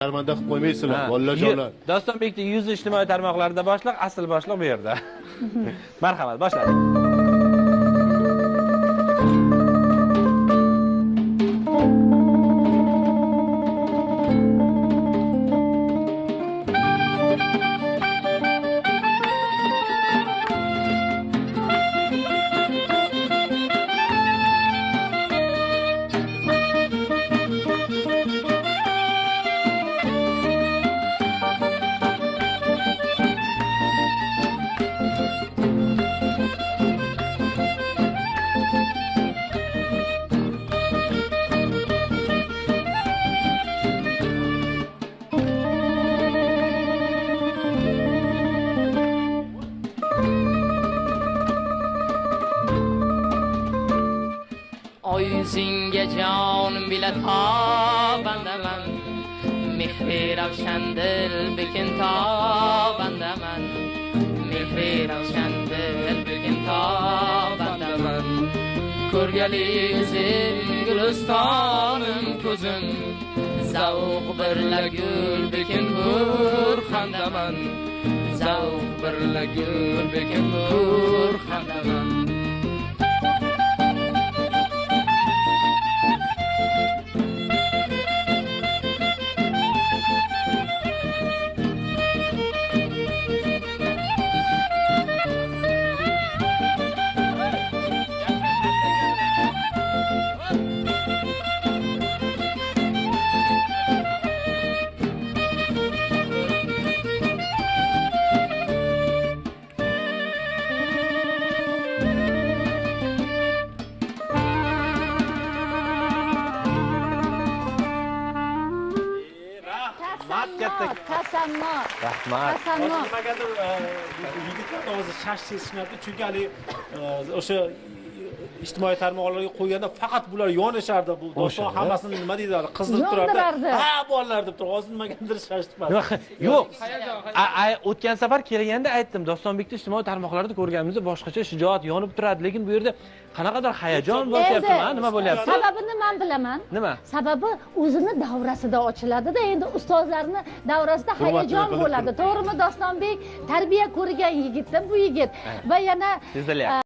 Sharmanda qilib qo'ymaysizlar, bolajonlar. Dostonbekning yuzi ijtimoiy tarmoqlarida boshliq, asl boshliq bu yerda. Marhamat, boshladik. Oysinga jonim bila tobandaman, mehri ravshandil bekin tobandaman, mehri ravshandil bekin tobandaman. Ko'rgali gulistonim ko'zim, zavq birla gul bekin ko'rxandaman, zavq birla gul bekin ko'rxandaman. Qasamnoq. Rahmat. Qasamnoq. Nimagadir yigitlar o'zi shash sezishmayapti, chunki hali o'sha ijtimoiy tarmoqlarga qo'yganda faqat bular yonishardi. Bu doston hammasini nima deydi, qizdirib turardi. Ha, bolalar deb turib, hozir nimagadir shashtiradi. Yo'q. O'tgan safar kelganda aytdim, Dostonbekni ijtimoiy tarmoqlarda ko'rganimizda boshqacha shijoat yonib turadi, lekin bu yerda qanaqadir hayajon bo'lyapti, nima bo'lyapti? Sababini men bilaman. Nima? Sababi o'zini davrasida ochiladi-da, endi ustozlarni davrasida hayajon bo'ladi. To'g'rimi Dostonbek? Tarbiya ko'rgan yigitda bu yigit va yana